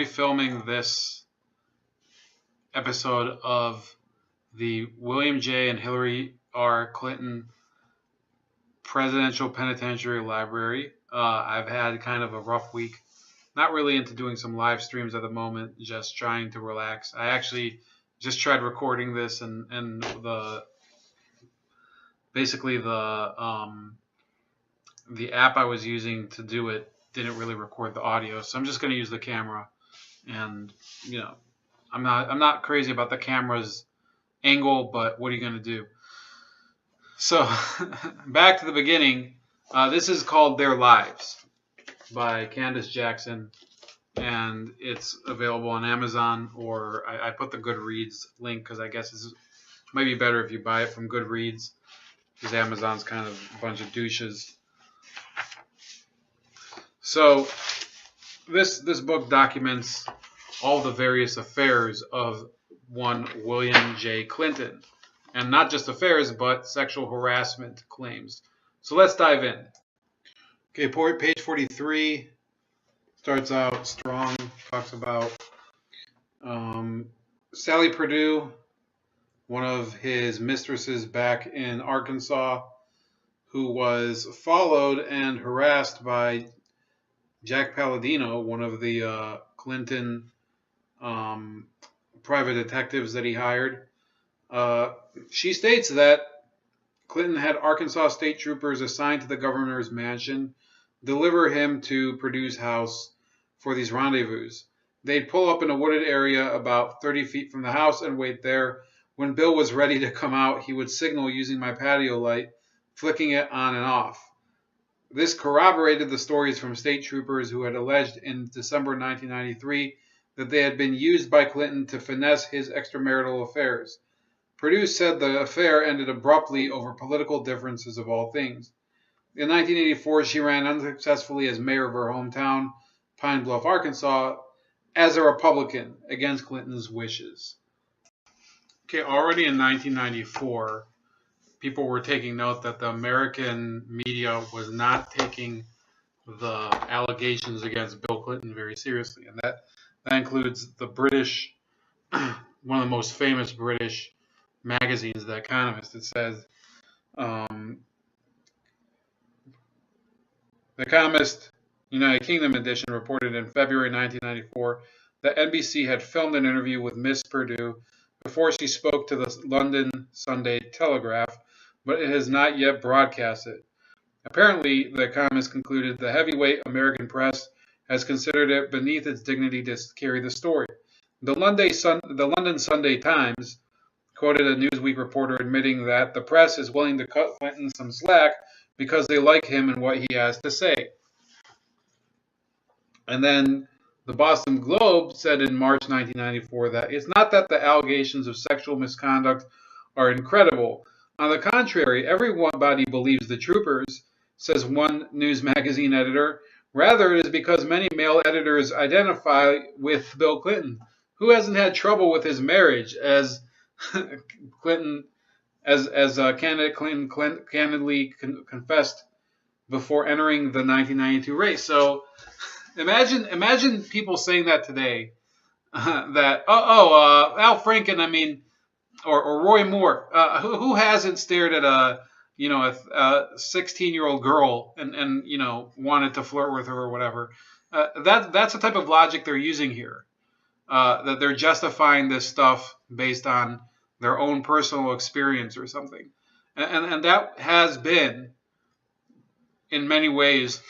refilming this episode of the William J. and Hillary R. Clinton Presidential Penitentiary Library. I've had kind of a rough week. Not really into doing some live streams at the moment, just trying to relax. I actually just tried recording this, and basically the app I was using to do it didn't really record the audio, so I'm just going to use the camera. And I'm not crazy about the camera's angle, but what are you going to do? So back to the beginning. This is called Their Lives by Candice Jackson, and it's available on Amazon, or I put the Goodreads link because I guess it might be better if you buy it from Goodreads, because Amazon's kind of a bunch of douches. So this book documents all the various affairs of one William J. Clinton, and not just affairs, but sexual harassment claims. So let's dive in. Okay, page 43 starts out strong, talks about Sally Perdue, one of his mistresses back in Arkansas, who was followed and harassed by Jack Palladino, one of the Clinton private detectives that he hired. She states that Clinton had Arkansas state troopers assigned to the governor's mansion deliver him to Perdue's house for these rendezvous. They'd pull up in a wooded area about 30 feet from the house and wait there. When Bill was ready to come out, he would signal using my patio light, flicking it on and off. This corroborated the stories from state troopers who had alleged in December 1993 that they had been used by Clinton to finesse his extramarital affairs. Perdue said the affair ended abruptly over political differences of all things. In 1984, she ran unsuccessfully as mayor of her hometown, Pine Bluff, Arkansas, as a Republican against Clinton's wishes. Okay, already in 1994, people were taking note that the American media was not taking the allegations against Bill Clinton very seriously, and that includes the British, one of the most famous British magazines, The Economist. It says, The Economist United Kingdom edition reported in February 1994 that NBC had filmed an interview with Miss Perdue before she spoke to the London Sunday Telegraph, but it has not yet broadcast it. Apparently, The Economist concluded the heavyweight American press has considered it beneath its dignity to carry the story. The London Sunday Times quoted a Newsweek reporter admitting that the press is willing to cut Clinton some slack because they like him and what he has to say. And then the Boston Globe said in March 1994 that it's not that the allegations of sexual misconduct are incredible. On the contrary, everybody believes the troopers, says one news magazine editor. Rather, it is because many male editors identify with Bill Clinton, who hasn't had trouble with his marriage, as Clinton, as candidate Clinton candidly confessed before entering the 1992 race. So imagine people saying that today, that Al Franken, I mean, or Roy Moore, who hasn't stared at a 16-year-old girl and wanted to flirt with her or whatever. That's the type of logic they're using here. That they're justifying this stuff based on their own personal experience or something. And that has been, in many ways,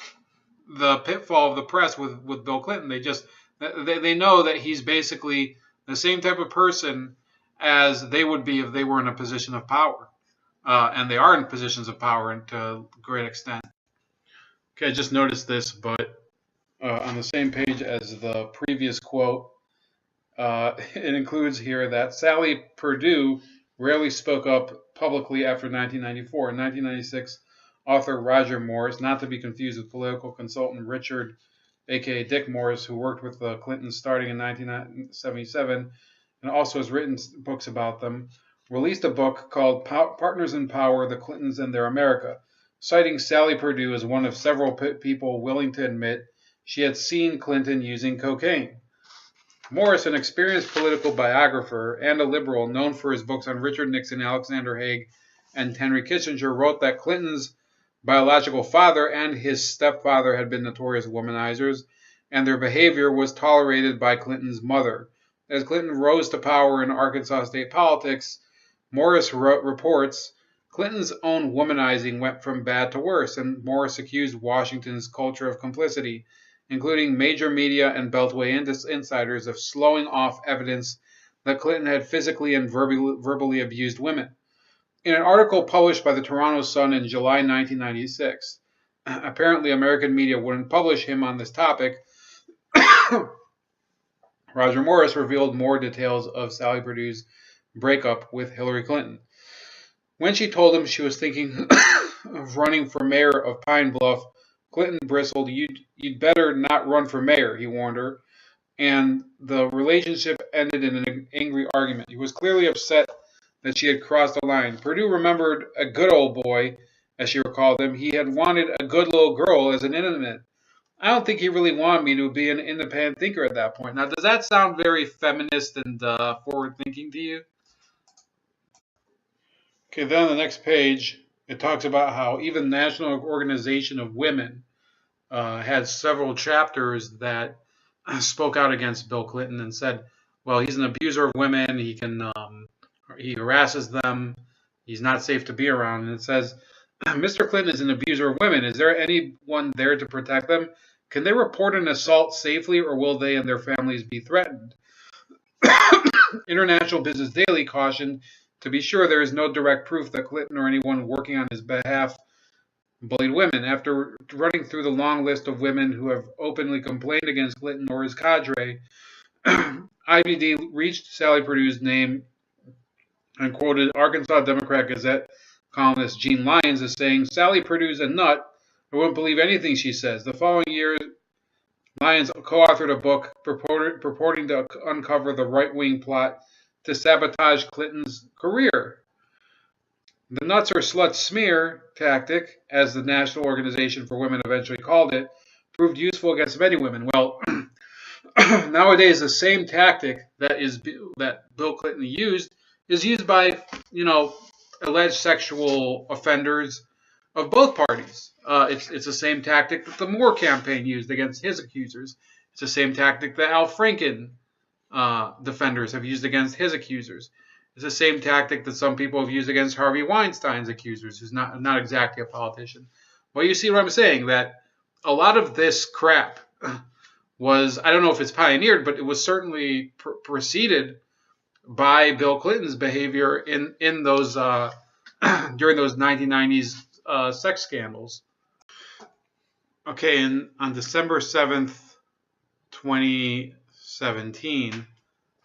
the pitfall of the press with Bill Clinton. They know that he's basically the same type of person as they would be if they were in a position of power. And they are in positions of power to a great extent. Okay, I just noticed this, but on the same page as the previous quote, it includes here that Sally Perdue rarely spoke up publicly after 1994. In 1996, author Roger Morris, not to be confused with political consultant Richard, a.k.a. Dick Morris, who worked with the Clintons starting in 1977 and also has written books about them, released a book called Partners in Power, The Clintons and Their America, citing Sally Perdue as one of several people willing to admit she had seen Clinton using cocaine. Morris, an experienced political biographer and a liberal known for his books on Richard Nixon, Alexander Haig, and Henry Kissinger, wrote that Clinton's biological father and his stepfather had been notorious womanizers, and their behavior was tolerated by Clinton's mother. As Clinton rose to power in Arkansas state politics, Morris reports, Clinton's own womanizing went from bad to worse, and Morris accused Washington's culture of complicity, including major media and Beltway insiders, of slowing off evidence that Clinton had physically and verbally abused women. In an article published by the Toronto Sun in July 1996, apparently American media wouldn't publish him on this topic, Roger Morris revealed more details of Sally Perdue's breakup with Hillary Clinton. When she told him she was thinking of running for mayor of Pine Bluff, Clinton bristled. You'd better not run for mayor, he warned her, and the relationship ended in an angry argument. He was clearly upset that she had crossed the line. Perdue remembered a good old boy, as she recalled him. He had wanted a good little girl as an intimate. I don't think he really wanted me to be an independent thinker at that point. Now, does that sound very feminist and forward-thinking to you? Okay, then on the next page, it talks about how even the National Organization of Women had several chapters that spoke out against Bill Clinton and said, well, he's an abuser of women, he harasses them, he's not safe to be around. And it says, Mr. Clinton is an abuser of women. Is there anyone there to protect them? Can they report an assault safely, or will they and their families be threatened? International Business Daily cautioned, to be sure, there is no direct proof that Clinton or anyone working on his behalf bullied women. After running through the long list of women who have openly complained against Clinton or his cadre, IBD reached Sally Perdue's name and quoted Arkansas Democrat Gazette columnist Gene Lyons as saying, Sally Perdue's a nut. I wouldn't believe anything she says. The following year, Lyons co-authored a book purporting to uncover the right-wing plot to sabotage Clinton's career. The nuts or sluts smear tactic, as the National Organization for Women eventually called it, proved useful against many women. Well, nowadays the same tactic that Bill Clinton used is used by, alleged sexual offenders of both parties. It's the same tactic that the Moore campaign used against his accusers. It's the same tactic that Al Franken defenders have used against his accusers. It's the same tactic that some people have used against Harvey Weinstein's accusers, who's not exactly a politician. Well, you see what I'm saying, that a lot of this crap was, I don't know if it's pioneered, but it was certainly preceded by Bill Clinton's behavior in those during those 1990s sex scandals. Okay, and on December 7th, 2017,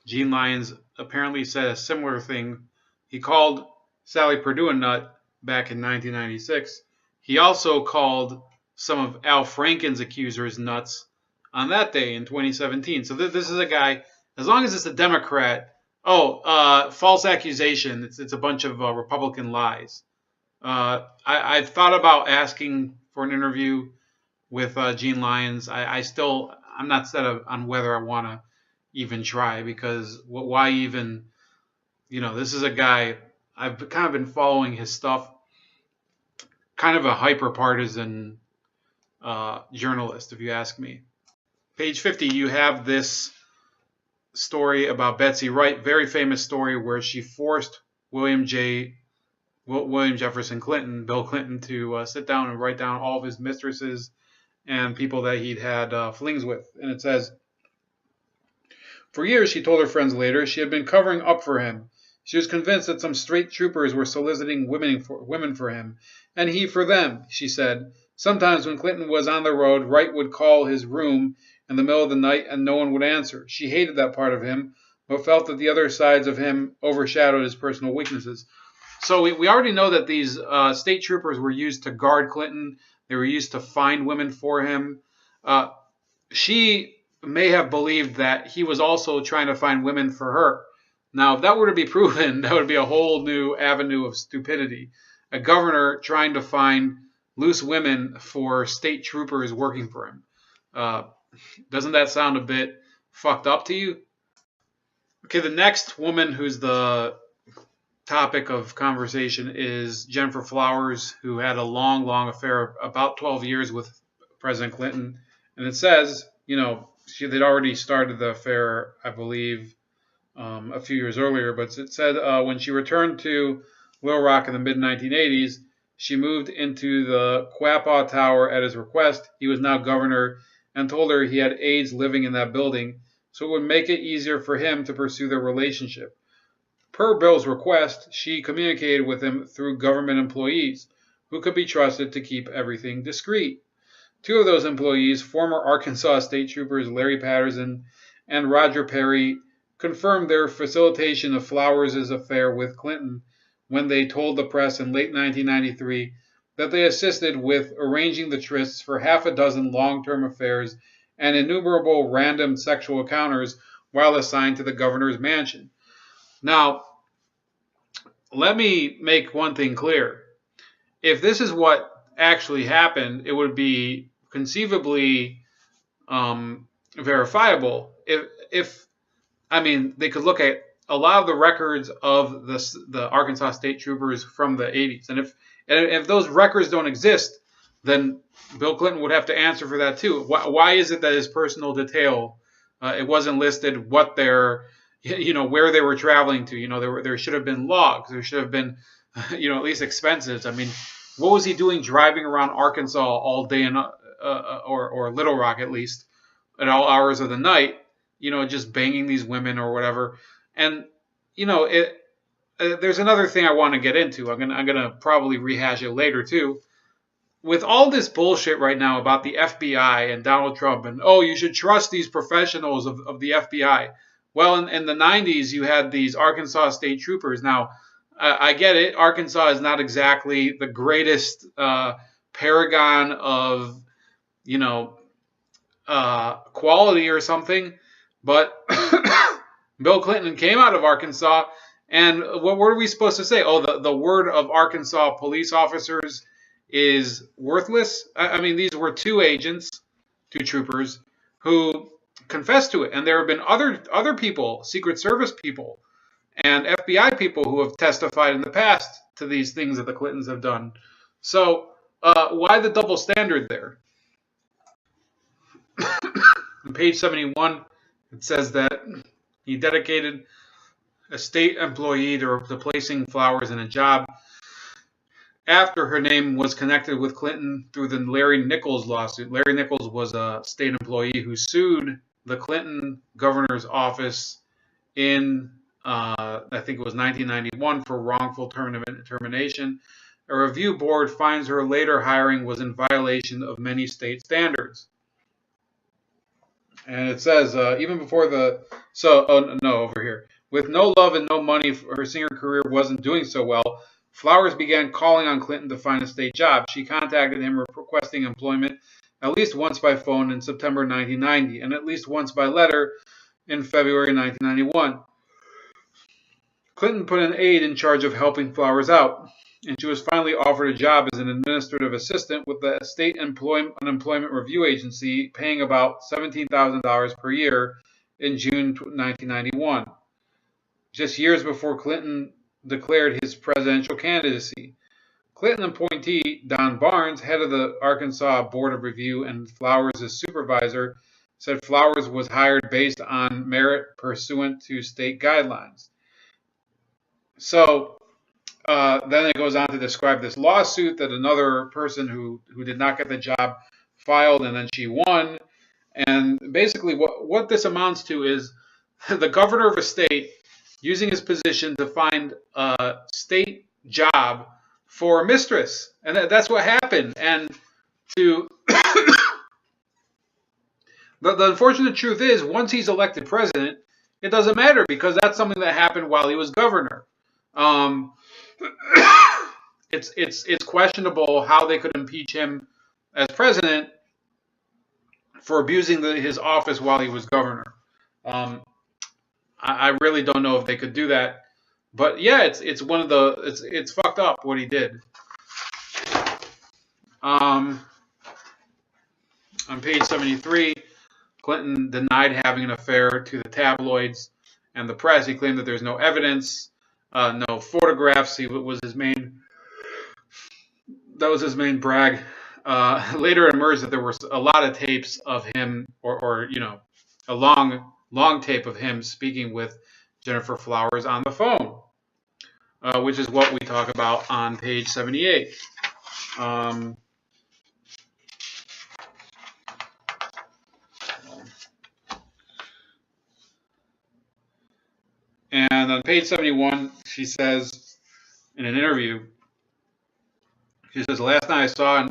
Gene Lyons apparently said a similar thing. He called Sally Perdue a nut back in 1996. He also called some of Al Franken's accusers nuts on that day in 2017. So this is a guy, as long as it's a Democrat, false accusation, it's a bunch of Republican lies. I've thought about asking for an interview with Gene Lyons. I'm not set on whether I want to even try, because why even, this is a guy, I've kind of been following his stuff, kind of a hyper-partisan journalist, if you ask me. Page 50, you have this story about Betsy Wright, very famous story where she forced William Jefferson Clinton, Bill Clinton, to sit down and write down all of his mistresses and people that he'd had flings with. And it says, for years, she told her friends later, she had been covering up for him. She was convinced that some straight troopers were soliciting women for him, and he for them, she said. Sometimes when Clinton was on the road, Wright would call his room in the middle of the night and no one would answer. She hated that part of him, but felt that the other sides of him overshadowed his personal weaknesses. So we already know that these state troopers were used to guard Clinton. They were used to find women for him. She may have believed that he was also trying to find women for her. Now, if that were to be proven, that would be a whole new avenue of stupidity. A governor trying to find loose women for state troopers working for him. Doesn't that sound a bit fucked up to you? Okay, the next woman who's the topic of conversation is Jennifer Flowers, who had a long, long affair, about 12 years with President Clinton. And it says, they'd already started the affair, I believe, a few years earlier, but it said when she returned to Little Rock in the mid 1980s, she moved into the Quapaw Tower at his request. He was now governor and told her he had aides living in that building, so it would make it easier for him to pursue their relationship. Per Bill's request, she communicated with him through government employees who could be trusted to keep everything discreet. Two of those employees, former Arkansas State Troopers Larry Patterson and Roger Perry, confirmed their facilitation of Flowers' affair with Clinton when they told the press in late 1993 that they assisted with arranging the trysts for half a dozen long-term affairs and innumerable random sexual encounters while assigned to the governor's mansion. Now, let me make one thing clear. If this is what actually happened, it would be conceivably verifiable. They could look at a lot of the records of the Arkansas State Troopers from the 80s, and if those records don't exist, then Bill Clinton would have to answer for that too. Why is it that his personal detail it wasn't listed what their where they were traveling to? There should have been logs. There should have been at least expenses. I mean, what was he doing driving around Arkansas all day or Little Rock at least at all hours of the night? Just banging these women or whatever. And there's another thing I want to get into. I'm gonna probably rehash it later too. With all this bullshit right now about the FBI and Donald Trump and you should trust these professionals of the FBI. Well, in the 90s you had these Arkansas State Troopers. Now I get it. Arkansas is not exactly the greatest paragon of quality or something, but Bill Clinton came out of Arkansas, and what were we supposed to say? The word of Arkansas police officers is worthless. I mean, these were two troopers, who confessed to it, and there have been other people, Secret Service people, and FBI people who have testified in the past to these things that the Clintons have done. So why the double standard there? On page 71, it says that he dedicated a state employee to placing Flowers in a job after her name was connected with Clinton through the Larry Nichols lawsuit. Larry Nichols was a state employee who sued the Clinton governor's office in, I think it was 1991, for wrongful termination. A review board finds her later hiring was in violation of many state standards. And it says, even before over here. With no love and no money, her singer career wasn't doing so well. Flowers began calling on Clinton to find a state job. She contacted him requesting employment at least once by phone in September 1990 and at least once by letter in February 1991. Clinton put an aide in charge of helping Flowers out, and she was finally offered a job as an administrative assistant with the State Unemployment Review Agency, paying about $17,000 per year in June 1991, just years before Clinton declared his presidential candidacy. Clinton appointee Don Barnes, head of the Arkansas Board of Review and Flowers' supervisor, said Flowers was hired based on merit pursuant to state guidelines. So then it goes on to describe this lawsuit that another person who did not get the job filed, and then she won. And basically what this amounts to is the governor of a state using his position to find a state job for a mistress. And that's what happened. And the unfortunate truth is, once he's elected president, it doesn't matter, because that's something that happened while he was governor. It's questionable how they could impeach him as president for abusing his office while he was governor. I really don't know if they could do that, but yeah, it's fucked up what he did. On page 73, Clinton denied having an affair to the tabloids, and the press. He claimed that there's no evidence, no photographs. That was his main brag. Later emerged that there was a lot of tapes of him, or a long tape of him speaking with Jennifer Flowers on the phone, which is what we talk about on page 78. And on page 71, she says in an interview, she says, last night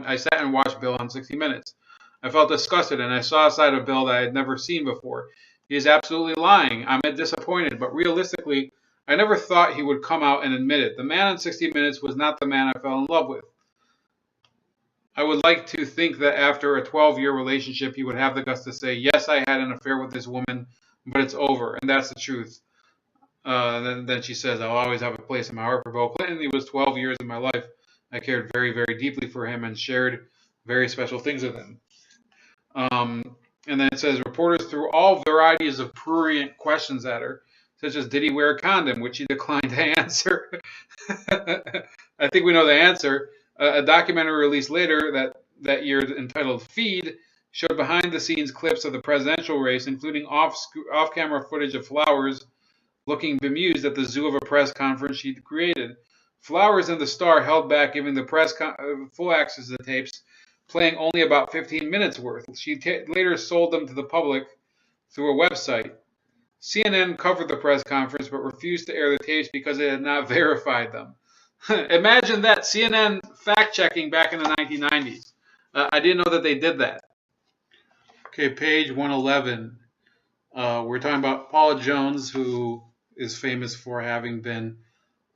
I sat and watched Bill on 60 Minutes. I felt disgusted, and I saw a side of Bill that I had never seen before. He is absolutely lying. I'm disappointed, but realistically, I never thought he would come out and admit it. The man on 60 Minutes was not the man I fell in love with. I would like to think that after a 12-year relationship, he would have the guts to say, yes, I had an affair with this woman, but it's over, and that's the truth. Then she says, I'll always have a place in my heart for Bill Clinton. He was 12 years of my life. I cared very, very deeply for him and shared very special things with him. And then it says, reporters threw all varieties of prurient questions at her, such as, did he wear a condom, which she declined to answer. I think we know the answer. A documentary released later that year entitled Feed showed behind-the-scenes clips of the presidential race, including off-camera footage of Flowers looking bemused at the zoo of a press conference she'd created. Flowers and the star held back giving the press full access to the tapes, playing only about 15 minutes worth. She later sold them to the public through a website. CNN covered the press conference but refused to air the tapes because it had not verified them. Imagine that, CNN fact-checking back in the 1990s. I didn't know that they did that. Okay, page 111. We're talking about Paula Jones, who is famous for having been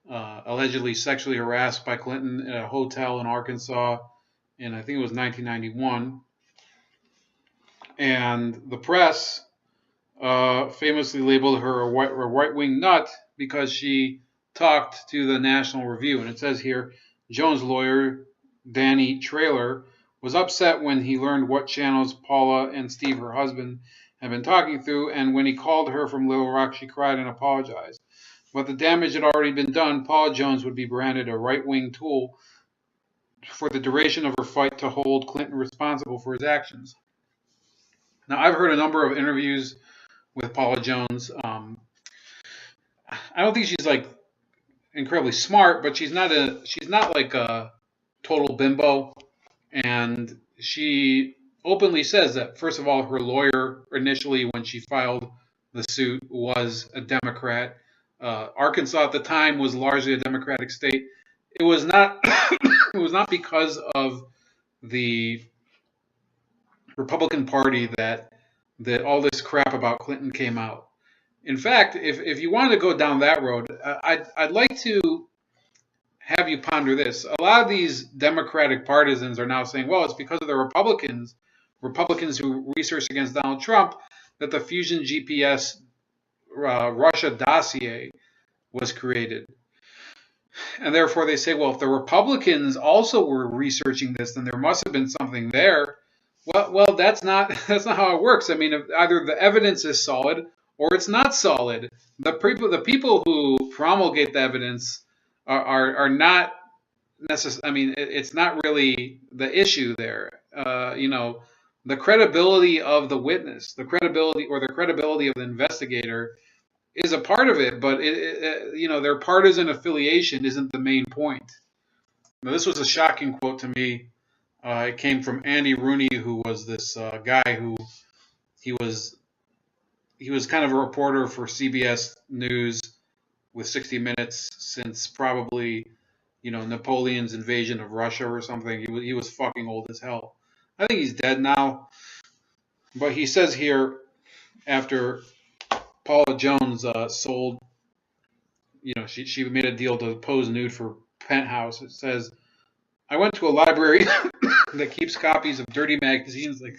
allegedly sexually harassed by Clinton at a hotel in Arkansas in, I think it was 1991. And the press famously labeled her a right-wing nut because she talked to the National Review. And it says here, Jones' lawyer, Danny Traylor, was upset when he learned what channels Paula and Steve, her husband, had been talking through, and when he called her from Little Rock, she cried and apologized. But the damage had already been done. Paula Jones would be branded a right-wing tool for the duration of her fight to hold Clinton responsible for his actions. Now, I've heard a number of interviews with Paula Jones. I don't think she's like incredibly smart, but she's not like a total bimbo. And she openly says that, first of all, her lawyer initially, when she filed the suit, was a Democrat. Arkansas at the time was largely a Democratic state. It was not it was not because of the Republican Party that all this crap about Clinton came out. In fact, if you wanted to go down that road, I'd like to have you ponder this. A lot of these Democratic partisans are now saying, well, it's because of the Republicans who researched against Donald Trump, that the Fusion GPS Russia dossier was created. And therefore they say, well, if the Republicans also were researching this, then there must have been something there. Well, that's not how it works. I mean, either the evidence is solid or it's not solid. The people who promulgate the evidence are not necessarily. I mean, it's not really the issue there. The credibility of the witness, the credibility of the investigator is a part of it, but their partisan affiliation isn't the main point. Now, this was a shocking quote to me. It came from Andy Rooney, who was this guy who he was kind of a reporter for CBS News with 60 Minutes since probably Napoleon's invasion of Russia or something. He was fucking old as hell. I think he's dead now. But he says here, after Paula Jones sold, she made a deal to pose nude for Penthouse. It says, I went to a library that keeps copies of dirty magazines like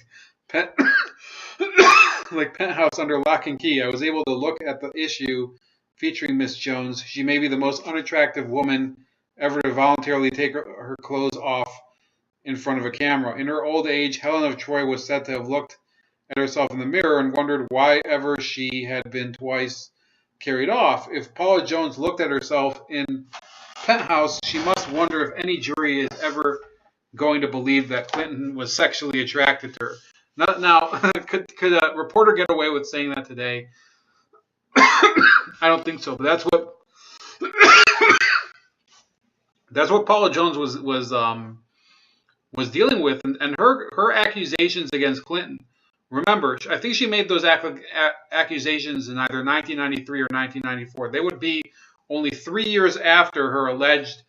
Penthouse under lock and key. I was able to look at the issue featuring Miss Jones. She may be the most unattractive woman ever to voluntarily take her clothes off in front of a camera. In her old age, Helen of Troy was said to have looked at herself in the mirror and wondered why ever she had been twice carried off. If Paula Jones looked at herself in Penthouse, she must wonder if any jury is ever going to believe that Clinton was sexually attracted to her. Now, could a reporter get away with saying that today? I don't think so. But that's what Paula Jones was dealing with, and her accusations against Clinton. Remember, I think she made those accusations in either 1993 or 1994. They would be only 3 years after her alleged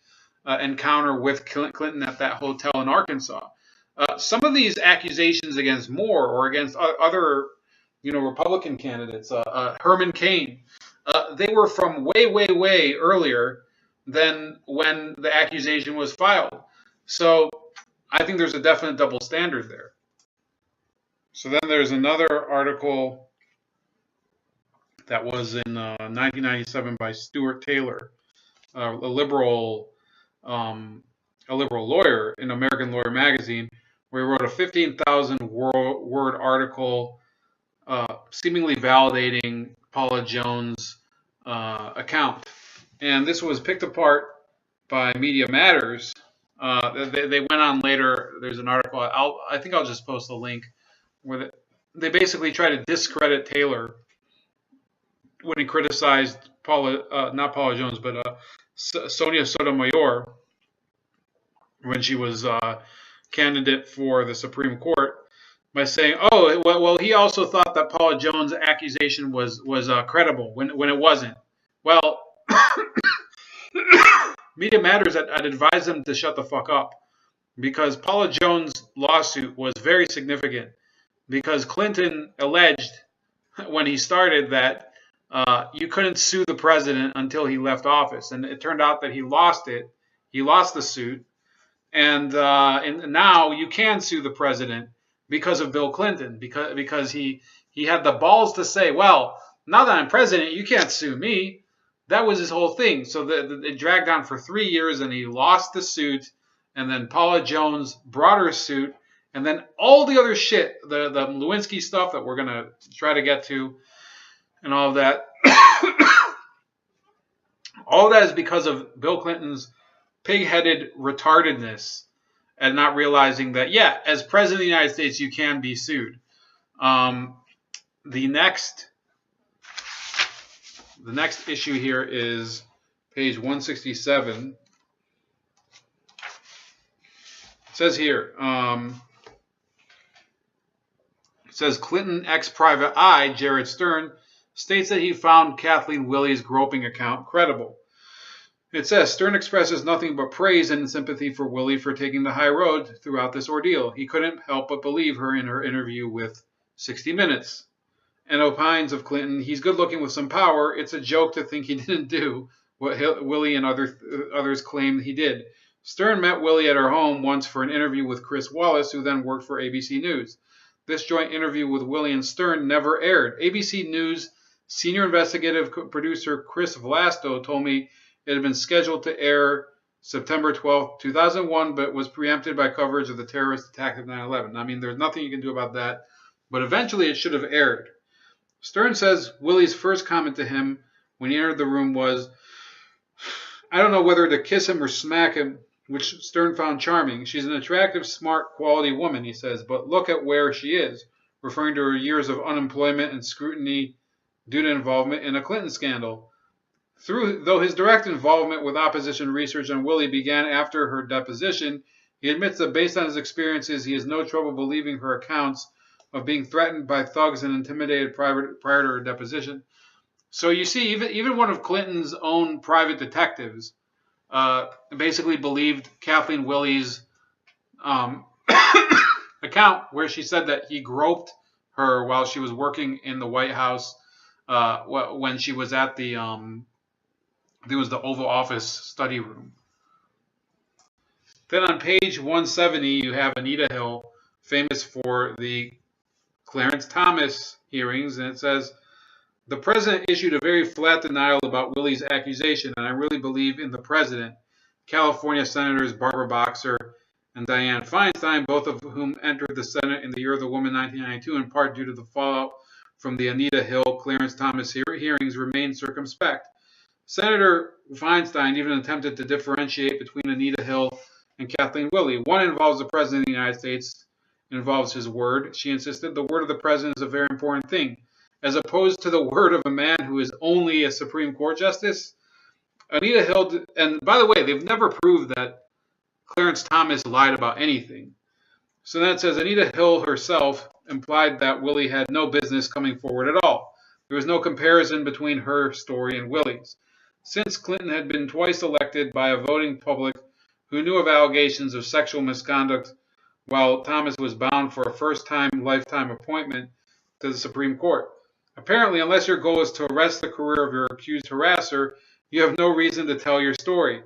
encounter with Clinton at that hotel in Arkansas. Some of these accusations against Moore or against other, Republican candidates, Herman Cain, they were from way, way, way earlier than when the accusation was filed. So I think there's a definite double standard there. So then there's another article that was in 1997 by Stuart Taylor, a liberal lawyer in American Lawyer magazine, where he wrote a 15,000-word article seemingly validating Paula Jones' account. And this was picked apart by Media Matters. They went on later. There's an article. I think I'll just post a link where they basically try to discredit Taylor when he criticized not Paula Jones, but Sonia Sotomayor when she was candidate for the Supreme Court by saying, "Oh, well, he also thought that Paula Jones' accusation was credible when it wasn't." Well, Media Matters, I'd advise them to shut the fuck up, because Paula Jones' lawsuit was very significant, because Clinton alleged when he started that you couldn't sue the president until he left office, and it turned out that he lost it. He lost the suit, and now you can sue the president because of Bill Clinton, because he had the balls to say, "Well, now that I'm president, you can't sue me." That was his whole thing. So it dragged on for 3 years, and he lost the suit. And then Paula Jones brought her suit. And then all the other shit, the Lewinsky stuff that we're going to try to get to, and all of that. All of that is because of Bill Clinton's pig-headed retardedness and not realizing that, yeah, as president of the United States, you can be sued. The next issue here is page 167. It says here, it says Clinton ex-private eye, Jared Stern, states that he found Kathleen Willey's groping account credible. It says Stern expresses nothing but praise and sympathy for Willey for taking the high road throughout this ordeal. He couldn't help but believe her in her interview with 60 Minutes. And opines of Clinton, he's good looking with some power. It's a joke to think he didn't do what Willey and others claim he did. Stern met Willey at her home once for an interview with Chris Wallace, who then worked for ABC News. This joint interview with Willey and Stern never aired. ABC News senior investigative producer Chris Vlasto told me it had been scheduled to air September 12, 2001, but was preempted by coverage of the terrorist attack of 9/11. I mean, there's nothing you can do about that, but eventually it should have aired. Stern says Willey's first comment to him when he entered the room was, "I don't know whether to kiss him or smack him," which Stern found charming. "She's an attractive, smart, quality woman," he says, "but look at where she is," referring to her years of unemployment and scrutiny due to involvement in a Clinton scandal. Though his direct involvement with opposition research on Willey began after her deposition, he admits that based on his experiences, he has no trouble believing her accounts of being threatened by thugs and intimidated prior to her deposition. So you see, even one of Clinton's own private detectives basically believed Kathleen Willey's account, where she said that he groped her while she was working in the White House when she was at the Oval Office study room. Then on page 170, you have Anita Hill, famous for the Clarence Thomas hearings, and it says, "The president issued a very flat denial about Willey's accusation, and I really believe in the president." California Senators Barbara Boxer and Dianne Feinstein, both of whom entered the Senate in the year of the woman 1992, in part due to the fallout from the Anita Hill Clarence Thomas hearings remained circumspect. Senator Feinstein even attempted to differentiate between Anita Hill and Kathleen Willey. One involves the President of the United States, involves his word. She insisted the word of the President is a very important thing, as opposed to the word of a man who is only a Supreme Court justice. Anita Hill, and by the way, they've never proved that Clarence Thomas lied about anything. So then it says Anita Hill herself implied that Willey had no business coming forward at all. There was no comparison between her story and Willey's. Since Clinton had been twice elected by a voting public who knew of allegations of sexual misconduct, while Thomas was bound for a first-time lifetime appointment to the Supreme Court. Apparently, unless your goal is to arrest the career of your accused harasser, you have no reason to tell your story.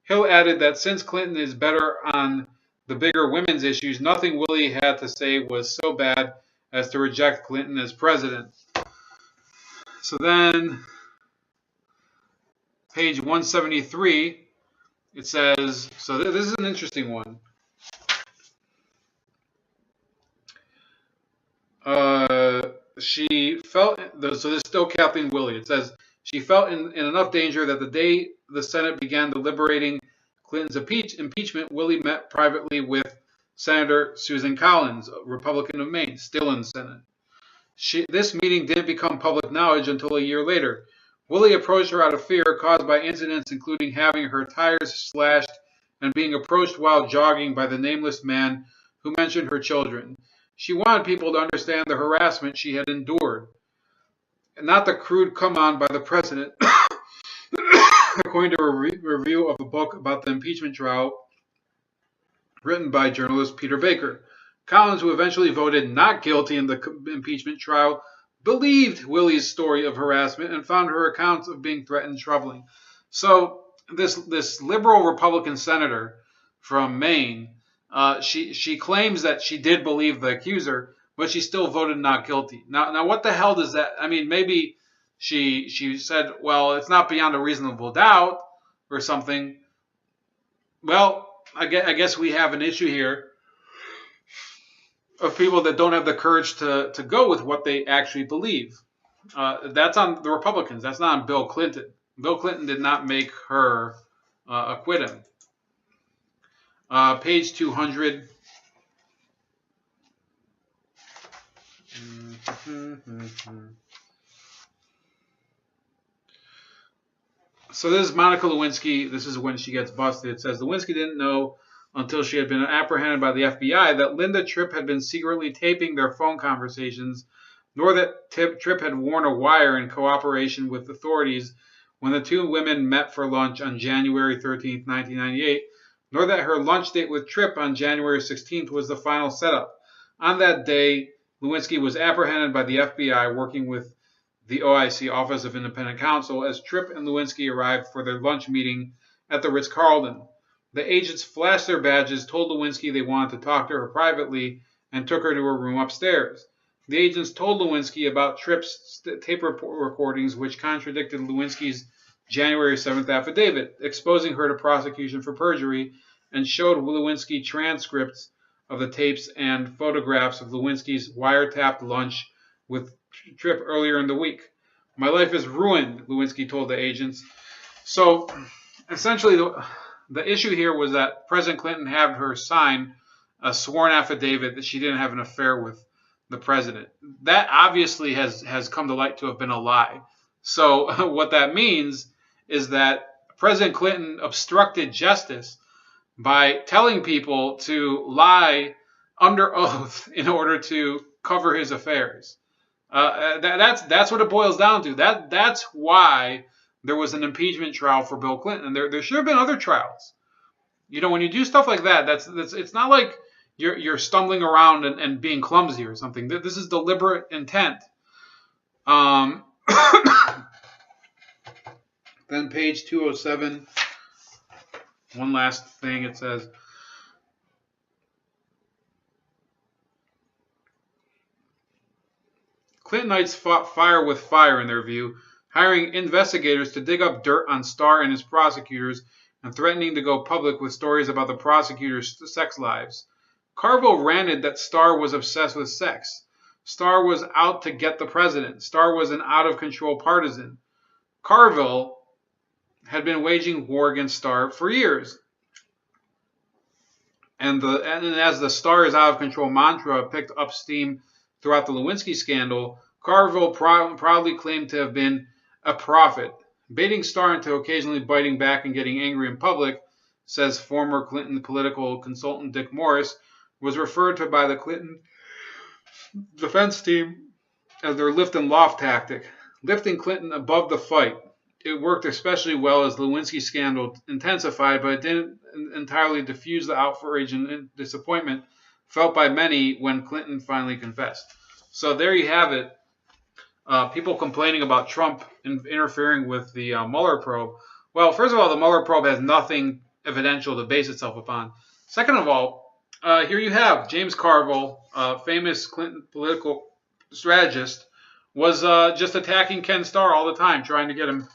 Hill added that since Clinton is better on the bigger women's issues, nothing Willey had to say was so bad as to reject Clinton as president. So then, page 173, it says, so this is an interesting one. She felt, so this is still Kathleen Willey. It says, she felt in enough danger that the day the Senate began deliberating Clinton's impeachment, Willey met privately with Senator Susan Collins, a Republican of Maine, still in the Senate. This meeting didn't become public knowledge until a year later. Willey approached her out of fear caused by incidents including having her tires slashed and being approached while jogging by the nameless man who mentioned her children. She wanted people to understand the harassment she had endured, and not the crude come on by the president. According to a review of a book about the impeachment trial written by journalist Peter Baker, Collins, who eventually voted not guilty in the impeachment trial, believed Willey's story of harassment and found her accounts of being threatened troubling. So this liberal Republican senator from Maine, she claims that she did believe the accuser, but she still voted not guilty. Now what the hell does that? I mean, maybe she said, well, it's not beyond a reasonable doubt or something. Well, I guess we have an issue here of people that don't have the courage to go with what they actually believe. That's on the Republicans. That's not on Bill Clinton. Bill Clinton did not make her acquit him. Page 200. So this is Monica Lewinsky. This is when she gets busted. It says Lewinsky didn't know until she had been apprehended by the FBI that Linda Tripp had been secretly taping their phone conversations, nor that Tripp had worn a wire in cooperation with authorities when the two women met for lunch on January 13, 1998, nor that her lunch date with Tripp on January 16th was the final setup. On that day, Lewinsky was apprehended by the FBI working with the OIC, Office of Independent Counsel, as Tripp and Lewinsky arrived for their lunch meeting at the Ritz-Carlton. The agents flashed their badges, told Lewinsky they wanted to talk to her privately, and took her to her room upstairs. The agents told Lewinsky about Tripp's tape recordings, which contradicted Lewinsky's January 7th affidavit, exposing her to prosecution for perjury, and showed Lewinsky transcripts of the tapes and photographs of Lewinsky's wiretapped lunch with Tripp earlier in the week. My life is ruined, Lewinsky told the agents. So, essentially, the issue here was that President Clinton had her sign a sworn affidavit that she didn't have an affair with the president. That obviously has come to light to have been a lie. So what that means is that President Clinton obstructed justice by telling people to lie under oath in order to cover his affairs. That's what it boils down to. That's why there was an impeachment trial for Bill Clinton. And there should have been other trials. You know, when you do stuff like that, it's not like you're stumbling around and being clumsy or something. This is deliberate intent. Then page 207, one last thing. It says, Clintonites fought fire with fire in their view, hiring investigators to dig up dirt on Starr and his prosecutors and threatening to go public with stories about the prosecutors' sex lives. Carville ranted that Starr was obsessed with sex. Starr was out to get the president. Starr was an out-of-control partisan. Carville had been waging war against Starr for years. And as the Starr is out of control mantra picked up steam throughout the Lewinsky scandal, Carville proudly claimed to have been a prophet, baiting Starr into occasionally biting back and getting angry in public, says former Clinton political consultant Dick Morris, was referred to by the Clinton defense team as their lift and loft tactic, lifting Clinton above the fight. It worked especially well as the Lewinsky scandal intensified, but it didn't entirely diffuse the outrage and disappointment felt by many when Clinton finally confessed. So there you have it. People complaining about Trump interfering with the Mueller probe. Well, first of all, the Mueller probe has nothing evidential to base itself upon. Second of all, here you have James Carville, famous Clinton political strategist, was just attacking Ken Starr all the time, trying to get him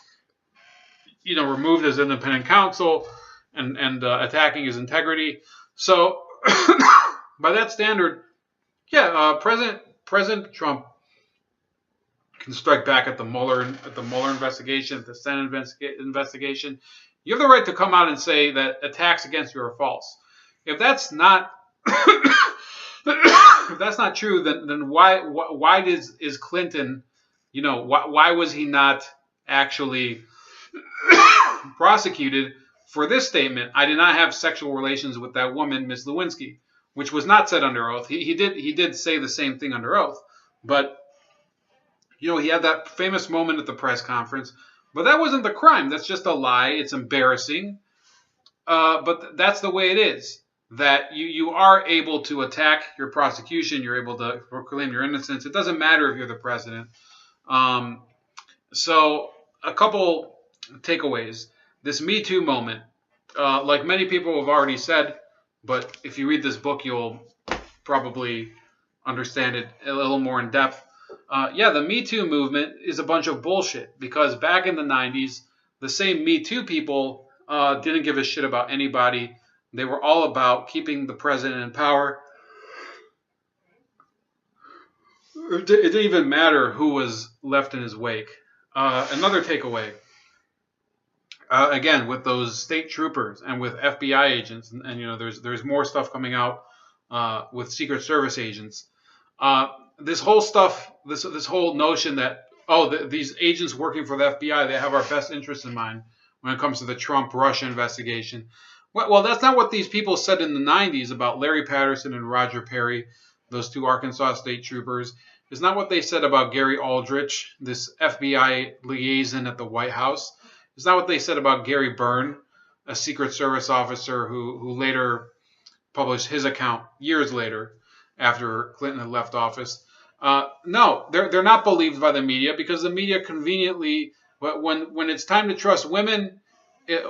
removed as independent counsel and attacking his integrity. So by that standard, President Trump can strike back at the Mueller investigation, at the Senate investigation. You have the right to come out and say that attacks against you are false. If that's not true, then why is Clinton, why was he not actually prosecuted for this statement? I did not have sexual relations with that woman, Miss Lewinsky, which was not said under oath. He did say the same thing under oath, but he had that famous moment at the press conference. But that wasn't the crime. That's just a lie. It's embarrassing. But that's the way it is. That you are able to attack your prosecution. You're able to proclaim your innocence. It doesn't matter if you're the president. So a couple takeaways. This Me Too moment, like many people have already said, but if you read this book, you'll probably understand it a little more in depth. The Me Too movement is a bunch of bullshit, because back in the 90s, the same Me Too people didn't give a shit about anybody. They were all about keeping the president in power. It didn't even matter who was left in his wake. Another takeaway, again, with those state troopers and with FBI agents, and there's more stuff coming out with Secret Service agents. This whole stuff, this whole notion that these agents working for the FBI, they have our best interests in mind when it comes to the Trump-Russia investigation. Well, that's not what these people said in the 90s about Larry Patterson and Roger Perry, those two Arkansas state troopers. It's not what they said about Gary Aldrich, this FBI liaison at the White House. It's not what they said about Gary Byrne, a Secret Service officer who later published his account years later after Clinton had left office. No, they're not believed by the media, because the media conveniently, when it's time to trust women,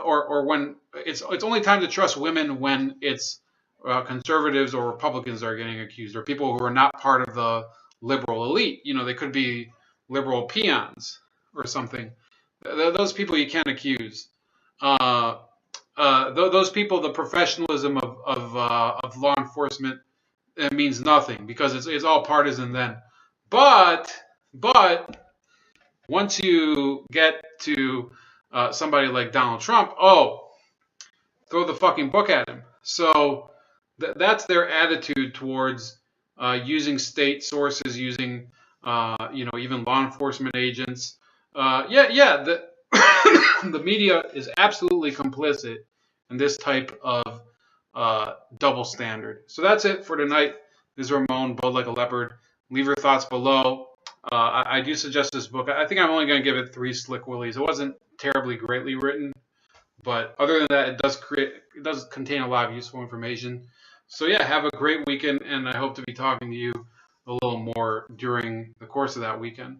or when it's only time to trust women when it's conservatives or Republicans are getting accused, or people who are not part of the liberal elite. They could be liberal peons or something. Those people you can't accuse. Those people, the professionalism of law enforcement, it means nothing, because it's all partisan then. But once you get to somebody like Donald Trump, throw the fucking book at him. So that's their attitude towards using state sources, using even law enforcement agents. The media is absolutely complicit in this type of double standard. So that's it for tonight. This is Ramon, Bowed Like a Leopard. Leave your thoughts below. I do suggest this book. I think I'm only going to give it 3 slick willies. It wasn't terribly greatly written, but other than that, it does contain a lot of useful information. So yeah, have a great weekend, and I hope to be talking to you a little more during the course of that weekend.